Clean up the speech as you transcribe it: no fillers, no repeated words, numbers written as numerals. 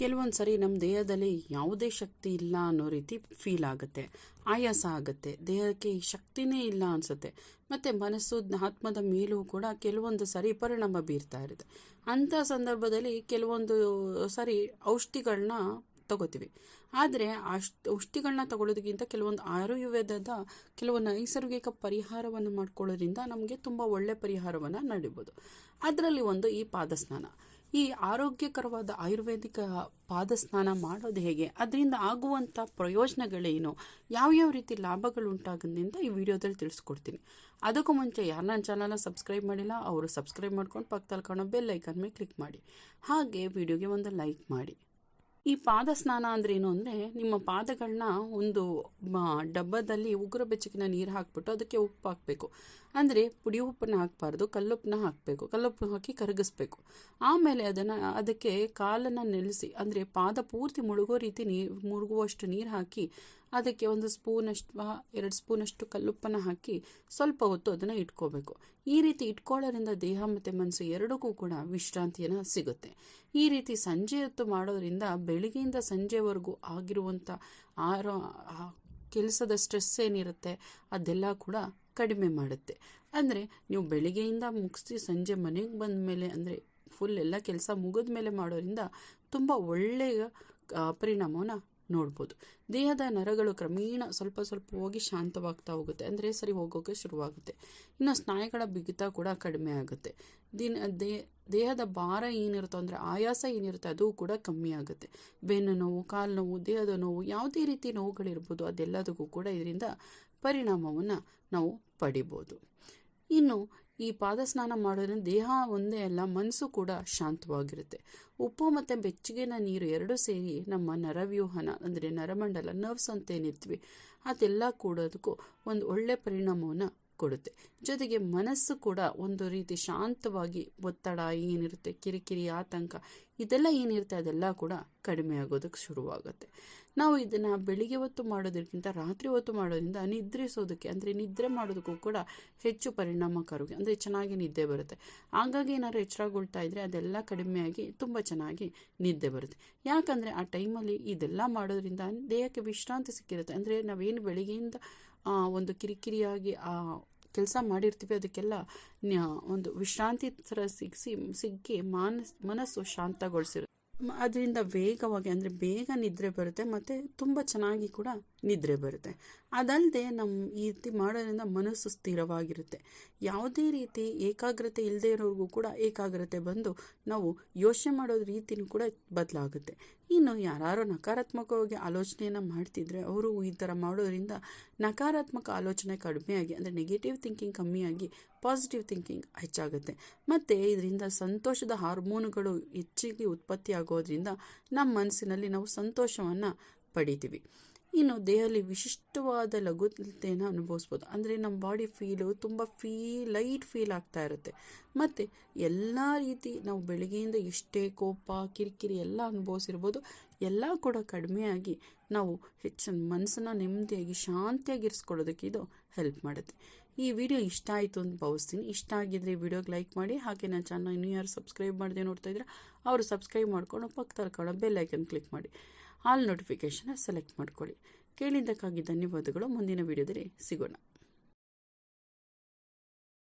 ಕೆಲವೊಂದು ಸರಿ ನಮ್ಮ ದೇಹದಲ್ಲಿ ಯಾವುದೇ ಶಕ್ತಿ ಇಲ್ಲ ಅನ್ನೋ ರೀತಿ ಫೀಲ್ ಆಗುತ್ತೆ, ಆಯಾಸ ಆಗುತ್ತೆ, ದೇಹಕ್ಕೆ ಶಕ್ತಿನೇ ಇಲ್ಲ ಅನಿಸುತ್ತೆ. ಮತ್ತು ಮನಸ್ಸು ಆತ್ಮದ ಮೇಲೂ ಕೂಡ ಕೆಲವೊಂದು ಸರಿ ಪರಿಣಾಮ ಬೀರ್ತಾ ಇರುತ್ತೆ. ಅಂಥ ಸಂದರ್ಭದಲ್ಲಿ ಕೆಲವೊಂದು ಸರಿ ಔಷಧಿಗಳನ್ನ ತಗೋತೀವಿ. ಆದರೆ ಔಷಧಿಗಳನ್ನ ತಗೊಳ್ಳೋದಕ್ಕಿಂತ ಕೆಲವೊಂದು ಆಯುರ್ವೇದದ ಕೆಲವೊಂದು ನೈಸರ್ಗಿಕ ಪರಿಹಾರವನ್ನು ಮಾಡ್ಕೊಳ್ಳೋದ್ರಿಂದ ನಮಗೆ ತುಂಬ ಒಳ್ಳೆಯ ಪರಿಹಾರವನ್ನು ನಡಿಬೋದು. ಅದರಲ್ಲಿ ಒಂದು ಈ ಪಾದಸ್ನಾನ. ಈ ಆರೋಗ್ಯಕರವಾದ ಆಯುರ್ವೇದಿಕ ಪಾದಸ್ನಾನ ಮಾಡೋದು ಹೇಗೆ, ಅದರಿಂದ ಆಗುವಂಥ ಪ್ರಯೋಜನಗಳೇನು, ಯಾವ್ಯಾವ ರೀತಿ ಲಾಭಗಳು ಉಂಟಾಗುತ್ತೆ ಅಂತ ಈ ವಿಡಿಯೋದಲ್ಲಿ ತಿಳಿಸ್ಕೊಡ್ತೀನಿ. ಅದಕ್ಕೂ ಮುಂಚೆ ಯಾರು ನನ್ನ ಚಾನಲ್ನ ಸಬ್ಸ್ಕ್ರೈಬ್ ಮಾಡಿಲ್ಲ ಅವರು ಸಬ್ಸ್ಕ್ರೈಬ್ ಮಾಡ್ಕೊಂಡು ಪಕ್ಕದಲ್ಲಿ ಕಾಣೋ ಬೆಲ್ ಐಕನ್ ಮೇಲೆ ಕ್ಲಿಕ್ ಮಾಡಿ. ಹಾಗೆ ವಿಡಿಯೋಗೆ ಒಂದು ಲೈಕ್ ಮಾಡಿ. ಈ ಪಾದ ಸ್ನಾನ ಅಂದ್ರೇನು ಅಂದರೆ, ನಿಮ್ಮ ಪಾದಗಳನ್ನ ಒಂದು ಡಬ್ಬದಲ್ಲಿ ಉಗುರ ಬೆಚ್ಚಗಿನ ನೀರು ಹಾಕ್ಬಿಟ್ಟು ಅದಕ್ಕೆ ಉಪ್ಪು ಹಾಕಬೇಕು. ಅಂದರೆ ಪುಡಿ ಉಪ್ಪನ್ನ ಹಾಕಬಾರ್ದು, ಕಲ್ಲುಪ್ಪನ್ನ ಹಾಕಬೇಕು. ಕಲ್ಲುಪ್ಪು ಹಾಕಿ ಕರಗಿಸ್ಬೇಕು. ಆಮೇಲೆ ಅದಕ್ಕೆ ಕಾಲನ್ನು ನೆಲೆಸಿ, ಅಂದರೆ ಪಾದ ಪೂರ್ತಿ ಮುಳುಗೋ ರೀತಿ ಮುಳುಗುವಷ್ಟು ನೀರು ಹಾಕಿ ಅದಕ್ಕೆ 1 ಸ್ಪೂನಷ್ಟು 2 ಸ್ಪೂನಷ್ಟು ಕಲ್ಲುಪ್ಪನ್ನು ಹಾಕಿ ಸ್ವಲ್ಪ ಹೊತ್ತು ಅದನ್ನು ಇಟ್ಕೋಬೇಕು. ಈ ರೀತಿ ಇಟ್ಕೊಳ್ಳೋದ್ರಿಂದ ದೇಹ ಮತ್ತು ಮನಸ್ಸು ಎರಡಕ್ಕೂ ಕೂಡ ವಿಶ್ರಾಂತಿಯನ್ನು ಸಿಗುತ್ತೆ. ಈ ರೀತಿ ಸಂಜೆ ಹೊತ್ತು ಮಾಡೋದ್ರಿಂದ ಬೆಳಿಗ್ಗೆಯಿಂದ ಸಂಜೆವರೆಗೂ ಆಗಿರುವಂಥ ಕೆಲಸದ ಸ್ಟ್ರೆಸ್ ಏನಿರುತ್ತೆ ಅದೆಲ್ಲ ಕೂಡ ಕಡಿಮೆ ಮಾಡುತ್ತೆ. ಅಂದರೆ ನೀವು ಬೆಳಿಗ್ಗೆಯಿಂದ ಮುಗಿಸಿ ಸಂಜೆ ಮನೆಗೆ ಬಂದ ಮೇಲೆ, ಅಂದರೆ ಫುಲ್ ಎಲ್ಲ ಕೆಲಸ ಮುಗಿದ ಮೇಲೆ ಮಾಡೋದ್ರಿಂದ ತುಂಬ ಒಳ್ಳೆಯ ಪರಿಣಾಮವನ್ನು ನೋಡ್ಬೋದು. ದೇಹದ ನರಗಳು ಕ್ರಮೇಣ ಸ್ವಲ್ಪ ಹೋಗಿ ಶಾಂತವಾಗ್ತಾ ಹೋಗುತ್ತೆ, ಅಂದರೆ ಸರಿ ಹೋಗೋಕ್ಕೆ ಶುರುವಾಗುತ್ತೆ. ಇನ್ನು ಸ್ನಾಯುಗಳ ಬಿಗಿತ ಕೂಡ ಕಡಿಮೆ ಆಗುತ್ತೆ. ದೇಹದ ಭಾರ ಏನಿರುತ್ತೋ, ಅಂದರೆ ಆಯಾಸ ಏನಿರುತ್ತೆ ಅದು ಕೂಡ ಕಮ್ಮಿ ಆಗುತ್ತೆ. ಬೆನ್ನು ನೋವು, ಕಾಲು ನೋವು, ದೇಹದ ನೋವು, ಯಾವುದೇ ರೀತಿ ನೋವುಗಳಿರ್ಬೋದು ಅದೆಲ್ಲದಕ್ಕೂ ಕೂಡ ಇದರಿಂದ ಪರಿಣಾಮವನ್ನು ನಾವು ಪಡಿಬೋದು. ಇನ್ನು ಈ ಪಾದಸ್ನಾನ ಮಾಡೋದ್ರಿಂದ ದೇಹ ಒಂದೇ ಅಲ್ಲ, ಮನಸ್ಸು ಕೂಡ ಶಾಂತವಾಗಿರುತ್ತೆ. ಉಪ್ಪು ಮತ್ತು ಬೆಚ್ಚಗಿನ ನೀರು ಎರಡೂ ಸೇರಿ ನಮ್ಮ ನರವ್ಯೂಹನ, ಅಂದರೆ ನರಮಂಡಲ, ನರ್ವ್ಸ್ ಅಂತ ಏನಿರ್ತೀವಿ ಅದೆಲ್ಲ ಕೂಡೋದಕ್ಕೂ ಒಂದು ಒಳ್ಳೆಯ ಪರಿಣಾಮವನ್ನು ಕೊಡುತ್ತೆ. ಜೊತೆಗೆ ಮನಸ್ಸು ಕೂಡ ಒಂದು ರೀತಿ ಶಾಂತವಾಗಿ, ಒತ್ತಡ ಏನಿರುತ್ತೆ, ಕಿರಿಕಿರಿ, ಆತಂಕ ಇದೆಲ್ಲ ಏನಿರುತ್ತೆ ಅದೆಲ್ಲ ಕೂಡ ಕಡಿಮೆ ಆಗೋದಕ್ಕೆ ಶುರುವಾಗುತ್ತೆ. ನಾವು ಇದನ್ನು ಬೆಳಿಗ್ಗೆ ಹೊತ್ತು ಮಾಡೋದಕ್ಕಿಂತ ರಾತ್ರಿ ಹೊತ್ತು ಮಾಡೋದ್ರಿಂದ ನಿದ್ರಿಸೋದಕ್ಕೆ, ಅಂದರೆ ನಿದ್ರೆ ಮಾಡೋದಕ್ಕೂ ಕೂಡ ಹೆಚ್ಚು ಪರಿಣಾಮಕಾರಿ, ಅಂದರೆ ಚೆನ್ನಾಗಿ ನಿದ್ದೆ ಬರುತ್ತೆ. ಹಾಗಾಗಿ ಏನಾದ್ರು ಎಚ್ಚರಗೊಳ್ತಾ ಇದ್ದರೆ ಅದೆಲ್ಲ ಕಡಿಮೆಯಾಗಿ ತುಂಬ ಚೆನ್ನಾಗಿ ನಿದ್ದೆ ಬರುತ್ತೆ. ಯಾಕಂದರೆ ಆ ಟೈಮಲ್ಲಿ ಇದೆಲ್ಲ ಮಾಡೋದ್ರಿಂದ ದೇಹಕ್ಕೆ ವಿಶ್ರಾಂತಿ ಸಿಕ್ಕಿರುತ್ತೆ. ಅಂದರೆ ನಾವೇನು ಬೆಳಿಗ್ಗೆಯಿಂದ ಒಂದು ಕಿರಿಕಿರಿಯಾಗಿ ಕೆಲಸ ಮಾಡಿರ್ತೀವಿ ಅದಕ್ಕೆಲ್ಲ ಒಂದು ವಿಶ್ರಾಂತಿ ಥರ ಸಿಕ್ಕಿ ಮನಸ್ಸು ಶಾಂತಗೊಳಿಸಿರುತ್ತೆ. ಅದರಿಂದ ವೇಗವಾಗಿ, ಅಂದರೆ ಬೇಗ ನಿದ್ರೆ ಬರುತ್ತೆ ಮತ್ತು ತುಂಬ ಚೆನ್ನಾಗಿ ಕೂಡ ನಿದ್ರೆ ಬರುತ್ತೆ. ಅದಲ್ಲದೆ ಈ ರೀತಿ ಮಾಡೋದ್ರಿಂದ ಮನಸ್ಸು ಸ್ಥಿರವಾಗಿರುತ್ತೆ. ಯಾವುದೇ ರೀತಿ ಏಕಾಗ್ರತೆ ಇಲ್ಲದೆ ಇರೋರಿಗೂ ಕೂಡ ಏಕಾಗ್ರತೆ ಬಂದು ನಾವು ಯೋಚನೆ ಮಾಡೋದು ರೀತಿಯೂ ಕೂಡ ಬದಲಾಗುತ್ತೆ. ಇನ್ನು ಯಾರು ನಕಾರಾತ್ಮಕವಾಗಿ ಆಲೋಚನೆಯನ್ನು ಮಾಡ್ತಿದ್ರೆ ಅವರು ಈ ಥರ ಮಾಡೋದ್ರಿಂದ ನಕಾರಾತ್ಮಕ ಆಲೋಚನೆ ಕಡಿಮೆಯಾಗಿ, ಅಂದರೆ ನೆಗೆಟಿವ್ ಥಿಂಕಿಂಗ್ ಕಮ್ಮಿಯಾಗಿ ಪಾಸಿಟಿವ್ ಥಿಂಕಿಂಗ್ ಹೆಚ್ಚಾಗುತ್ತೆ. ಮತ್ತು ಇದರಿಂದ ಸಂತೋಷದ ಹಾರ್ಮೋನುಗಳು ಹೆಚ್ಚಿಗೆ ಉತ್ಪತ್ತಿ ಆಗೋದ್ರಿಂದ ನಮ್ಮ ಮನಸ್ಸಿನಲ್ಲಿ ನಾವು ಸಂತೋಷವನ್ನು ಪಡಿತೀವಿ. ಇನ್ನು ದೇಹದಲ್ಲಿ ವಿಶಿಷ್ಟವಾದ ಲಘುತೆಯನ್ನು ಅನುಭವಿಸ್ಬೋದು. ಅಂದರೆ ನಮ್ಮ ಬಾಡಿ ತುಂಬ ಲೈಟ್ ಫೀಲ್ ಆಗ್ತಾ ಇರುತ್ತೆ. ಮತ್ತು ಎಲ್ಲ ರೀತಿ ನಾವು ಬೆಳಗ್ಗೆಯಿಂದ ಎಷ್ಟೇ ಕೋಪ, ಕಿರಿಕಿರಿ ಎಲ್ಲ ಅನುಭವಿಸಿರ್ಬೋದು ಎಲ್ಲ ಕೂಡ ಕಡಿಮೆಯಾಗಿ ನಾವು ಮನಸ್ಸನ್ನು ನೆಮ್ಮದಿಯಾಗಿ ಶಾಂತಿಯಾಗಿರಿಸ್ಕೊಳ್ಳೋದಕ್ಕೆ ಇದು ಹೆಲ್ಪ್ ಮಾಡುತ್ತೆ. ಈ ವಿಡಿಯೋ ಇಷ್ಟ ಆಯಿತು ಅಂತ ಭಾವಿಸ್ತೀನಿ. ಇಷ್ಟ ಆಗಿದ್ರೆ ವಿಡಿಯೋಗೆ ಲೈಕ್ ಮಾಡಿ. ಹಾಗೆ ನನ್ನ ಚಾನಲ್ ಇನ್ನೂ ಯಾರು ಸಬ್ಸ್ಕ್ರೈಬ್ ಮಾಡದೆ ನೋಡ್ತಾ ಇದ್ರೆ ಅವರು ಸಬ್ಸ್ಕ್ರೈಬ್ ಮಾಡ್ಕೊಂಡು ಪಕ್ಕದಲ್ಲಿ ಕಾಣೋ ಬೆಲ್ ಐಕನ್ ಕ್ಲಿಕ್ ಮಾಡಿ. ಆಲ್ ನೋಟಿಫಿಕೇಷನ್ ಸೆಲೆಕ್ಟ್ ಮಾಡ್ಕೊಳ್ಳಿ. ಕೇಳಿದ್ದಕ್ಕಾಗಿ ಧನ್ಯವಾದಗಳು. ಮುಂದಿನ ವಿಡಿಯೋದಲ್ಲಿ ಸಿಗೋಣ.